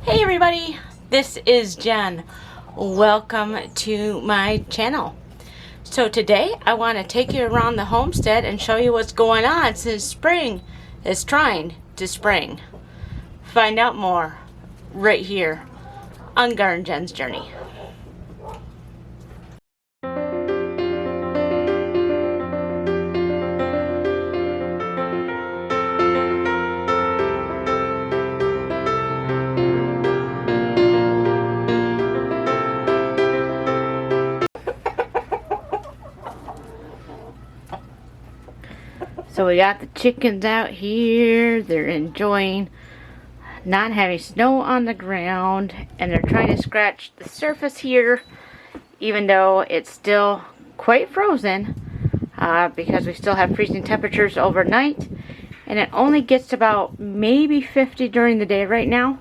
Hey everybody, this is Jen. Welcome to my channel. So today I want to take you around the homestead and show you what's going on since spring is trying to spring. Find out more right here on Garden Jen's Journey. So we got the chickens out here. They're enjoying not having snow on the ground, and they're trying to scratch the surface here, even though it's still quite frozen, because we still have freezing temperatures overnight, and it only gets about maybe 50 during the day right now.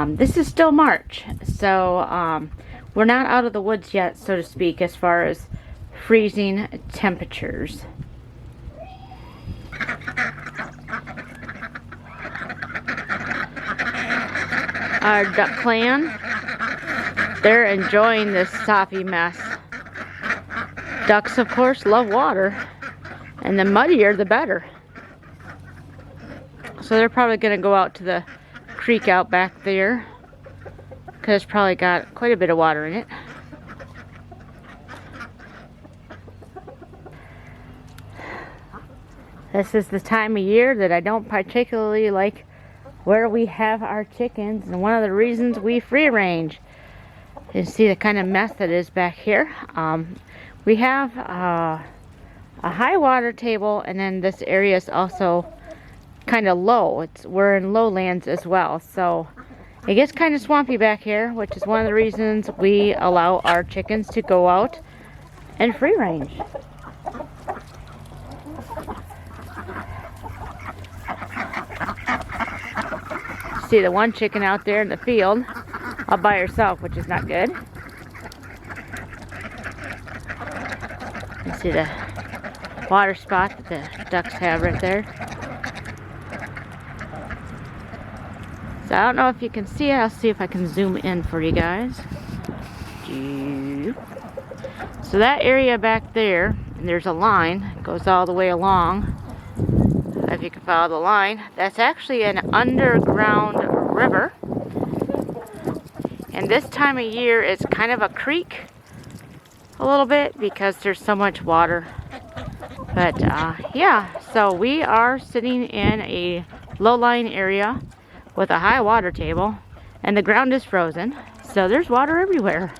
This is still March, so we're not out of the woods yet, so to speak, as far as freezing temperatures. Our duck clan, they're enjoying this soppy mess. Ducks, of course, love water, and the muddier the better. So they're probably going to go out to the creek out back there, because it's probably got quite a bit of water in it. This is the time of year that I don't particularly like where we have our chickens, and one of the reasons we free range. You see the kind of mess that is back here. We have a high water table, and then this area is also kind of low. We're in lowlands as well, so it gets kind of swampy back here, which is one of the reasons we allow our chickens to go out and free range. See the one chicken out there in the field all by herself, which is not good. You see the water spot that the ducks have right there. So I don't know if you can see it. I'll see if I can zoom in for you guys. So that area back there, and there's a line that goes all the way along. If you can follow the line, that's actually an underground river, and this time of year it's kind of a creek a little bit because there's so much water. But yeah, so we are sitting in a low-lying area with a high water table, and the ground is frozen, so there's water everywhere.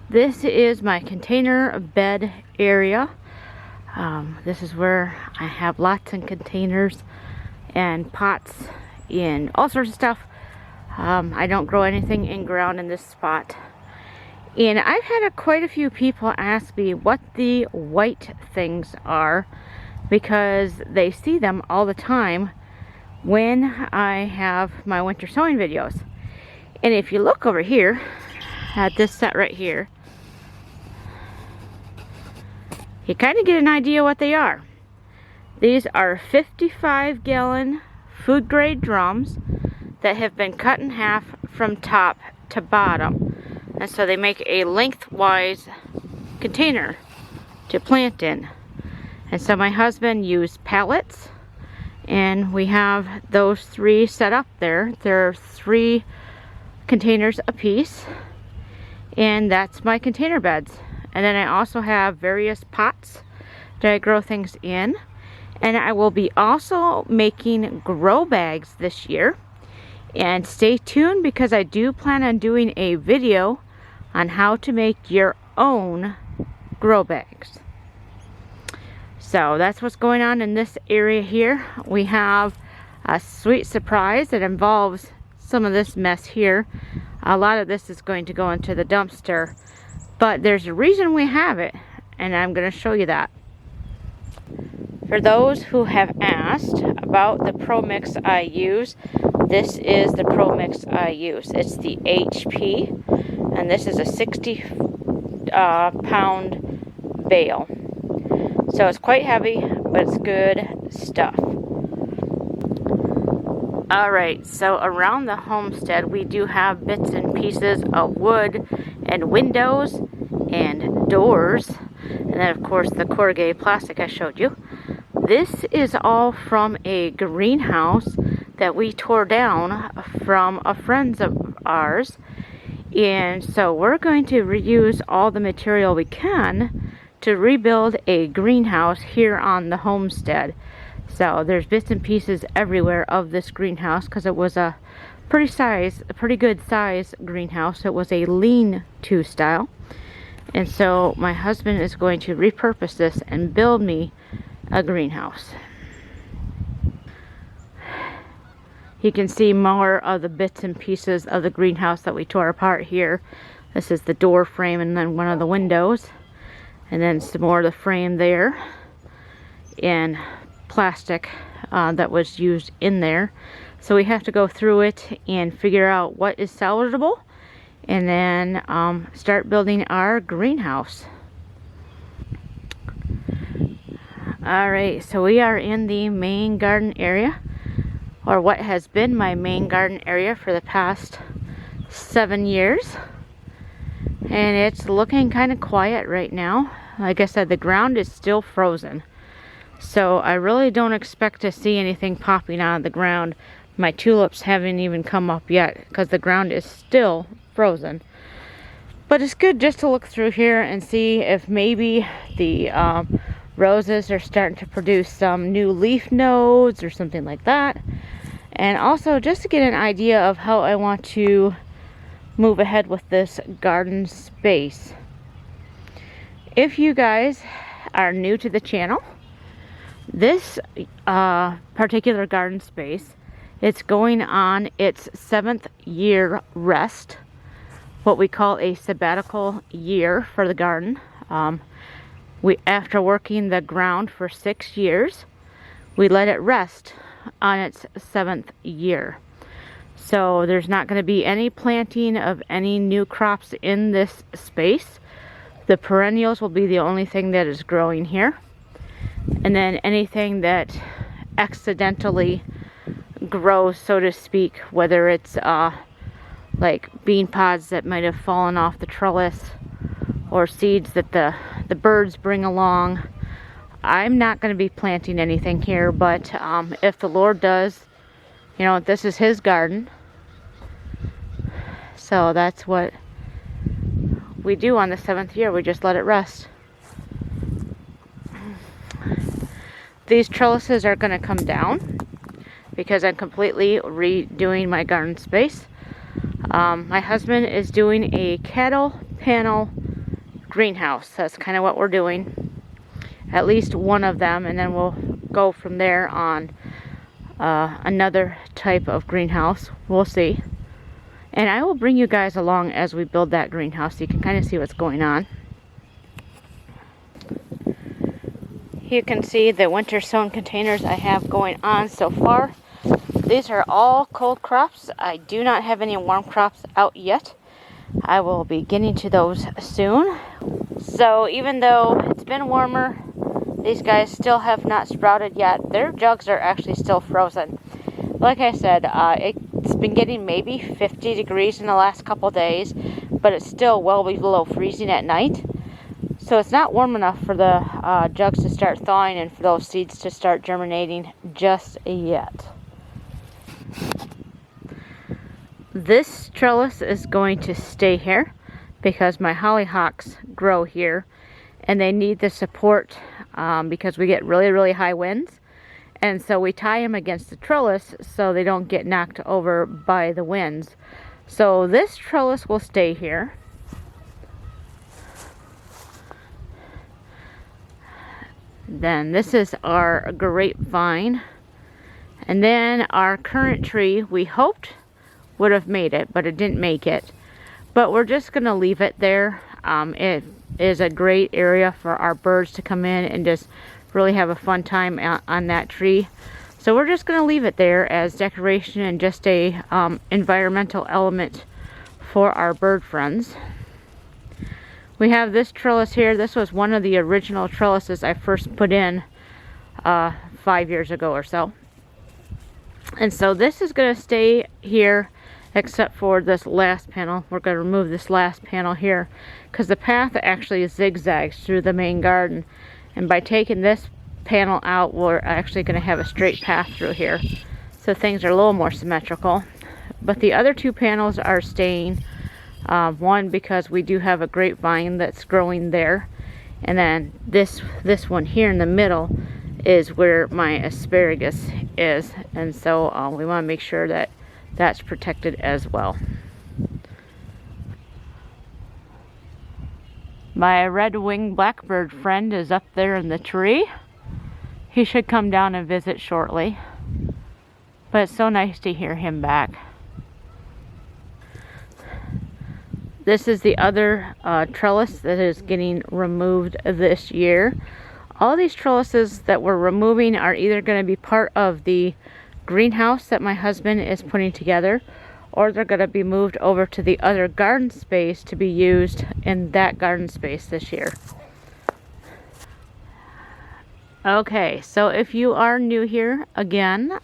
This is my container bed area. This is where I have lots of containers and pots and all sorts of stuff. I don't grow anything in ground in this spot. And I've had quite a few people ask me what the white things are, because they see them all the time when I have my winter sewing videos. And if you look over here at this set right here, you kind of get an idea what they are. These are 55-gallon food grade drums that have been cut in half from top to bottom, and so they make a lengthwise container to plant in. And so my husband used pallets, and we have those three set up there. There are 3 containers a piece, and that's my container beds. And then I also have various pots that I grow things in. And I will be also making grow bags this year. And stay tuned, because I do plan on doing a video on how to make your own grow bags. So that's what's going on in this area here. We have a sweet surprise that involves some of this mess here. A lot of this is going to go into the dumpster. But there's a reason we have it, and I'm going to show you that. For those who have asked about the Pro Mix I use, this is the Pro Mix I use. It's the HP, and this is a 60 pound bale. So it's quite heavy, but it's good stuff. Alright, so around the homestead we do have bits and pieces of wood and windows and doors, and then of course the corrugated plastic I showed you. This is all from a greenhouse that we tore down from a friend of ours, and so we're going to reuse all the material we can to rebuild a greenhouse here on the homestead. So there's bits and pieces everywhere of this greenhouse because it was a pretty good size greenhouse. It was a lean-to style. And so my husband is going to repurpose this and build me a greenhouse. You can see more of the bits and pieces of the greenhouse that we tore apart here. This is the door frame and then one of the windows. And then some more of the frame there. And plastic that was used in there. So we have to go through it and figure out what is salvageable and then start building our greenhouse. Alright, so we are in the main garden area, or what has been my main garden area for the past 7 years, and it's looking kind of quiet right now. Like I said, the ground is still frozen. So I really don't expect to see anything popping out of the ground. My tulips haven't even come up yet because the ground is still frozen. But it's good just to look through here and see if maybe the roses are starting to produce some new leaf nodes or something like that. And also just to get an idea of how I want to move ahead with this garden space. If you guys are new to the channel, this particular garden space, it's going on its 7th year rest, what we call a sabbatical year for the garden. After working the ground for 6 years, we let it rest on its 7th year. So there's not going to be any planting of any new crops in this space. The perennials will be the only thing that is growing here. And then anything that accidentally grows, so to speak, whether it's like bean pods that might have fallen off the trellis or seeds that the birds bring along. I'm not going to be planting anything here, but if the Lord does, you know, this is His garden. So that's what we do on the 7th year. We just let it rest. These trellises are going to come down because I'm completely redoing my garden space. My husband is doing a cattle panel greenhouse. That's kind of what we're doing. At least one of them, and then we'll go from there on another type of greenhouse. We'll see. And I will bring you guys along as we build that greenhouse so you can kind of see what's going on. You can see the winter sown containers I have going on so far. These are all cold crops. I do not have any warm crops out yet. I will be getting to those soon. So even though it's been warmer, these guys still have not sprouted yet. Their jugs are actually still frozen. Like I said, it's been getting maybe 50 degrees in the last couple days, but it's still well below freezing at night. So it's not warm enough for the jugs to start thawing and for those seeds to start germinating just yet. This trellis is going to stay here because my hollyhocks grow here and they need the support because we get really high winds. And so we tie them against the trellis so they don't get knocked over by the winds. So this trellis will stay here. Then this is our grapevine. And then our currant tree, we hoped would have made it, but it didn't make it. But we're just going to leave it there. It is a great area for our birds to come in and just really have a fun time on that tree. So we're just going to leave it there as decoration and just a environmental element for our bird friends. We have this trellis here. This was one of the original trellises I first put in 5 years ago or so. And so this is going to stay here except for this last panel. We're going to remove this last panel here because the path actually zigzags through the main garden. And by taking this panel out, we're actually going to have a straight path through here. So things are a little more symmetrical. But the other two panels are staying. One because we do have a grapevine that's growing there. And then this one here in the middle is where my asparagus is. And so we want to make sure that that's protected as well. My red-winged blackbird friend is up there in the tree. He should come down and visit shortly. But it's so nice to hear him back. This is the other trellis that is getting removed this year. All these trellises that we're removing are either going to be part of the greenhouse that my husband is putting together, or they're going to be moved over to the other garden space to be used in that garden space this year. Okay, so if you are new here again,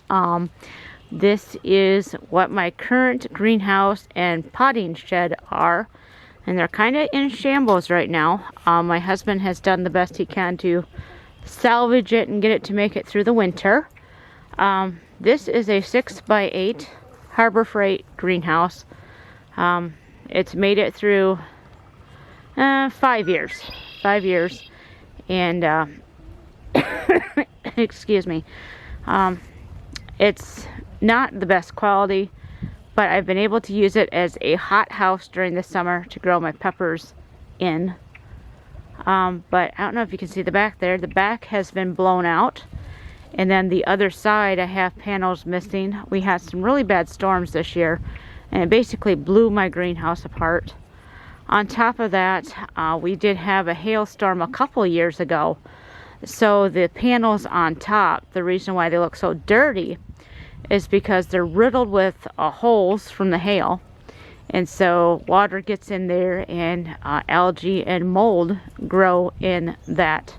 this is what my current greenhouse and potting shed are, and they're kind of in shambles right now. My husband has done the best he can to salvage it and get it to make it through the winter. This is a 6x8 Harbor Freight greenhouse. It's made it through 5 years. 5 years. And, excuse me. It's not the best quality, but I've been able to use it as a hot house during the summer to grow my peppers in. But I don't know if you can see the back there. The back has been blown out. And then the other side, I have panels missing. We had some really bad storms this year, and it basically blew my greenhouse apart. On top of that, we did have a hailstorm a couple years ago. So the panels on top, the reason why they look so dirty is because they're riddled with holes from the hail. And so water gets in there, and algae and mold grow in that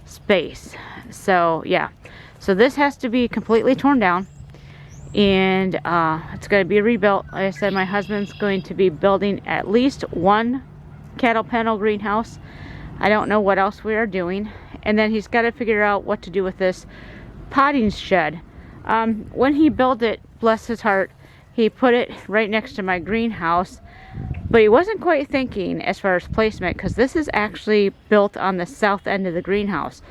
space. So yeah. So this has to be completely torn down, and it's going to be rebuilt. Like I said, my husband's going to be building at least one cattle panel greenhouse. I don't know what else we are doing. And then he's got to figure out what to do with this potting shed. When he built it, bless his heart, he put it right next to my greenhouse, but he wasn't quite thinking as far as placement, because this is actually built on the south end of the greenhouse.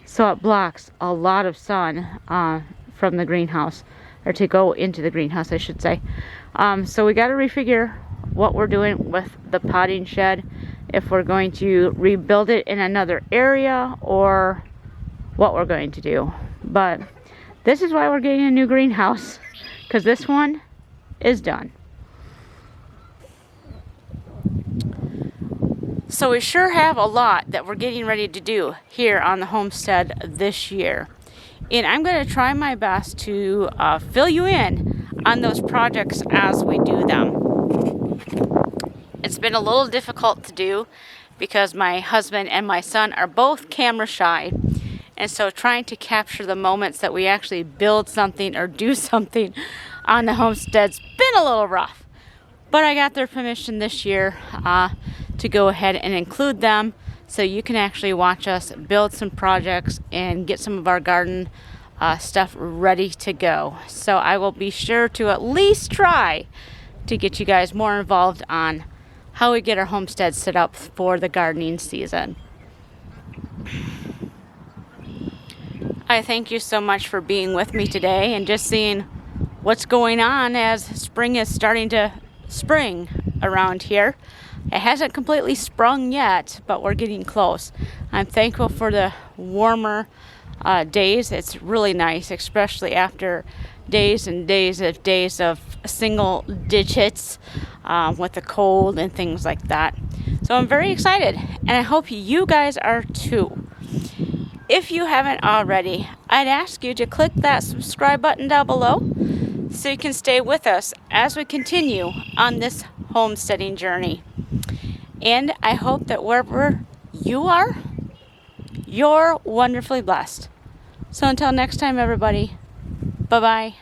So it blocks a lot of sun from the greenhouse, or to go into the greenhouse, I should say. So we got to refigure what we're doing with the potting shed, if we're going to rebuild it in another area or what we're going to do. But this is why we're getting a new greenhouse, because this one is done. So we sure have a lot that we're getting ready to do here on the homestead this year. And I'm going to try my best to fill you in on those projects as we do them. It's been a little difficult to do because my husband and my son are both camera shy. And so trying to capture the moments that we actually build something or do something on the homestead's been a little rough. But I got their permission this year to go ahead and include them, so you can actually watch us build some projects and get some of our garden stuff ready to go. So I will be sure to at least try to get you guys more involved on how we get our homestead set up for the gardening season. I thank you so much for being with me today and just seeing what's going on as spring is starting to spring around here. It hasn't completely sprung yet, but we're getting close. I'm thankful for the warmer days. It's really nice, especially after days and days of single digits with the cold and things like that. So I'm very excited, and I hope you guys are too. If you haven't already, I'd ask you to click that subscribe button down below so you can stay with us as we continue on this homesteading journey. And I hope that wherever you are, you're wonderfully blessed. So until next time, everybody, bye-bye.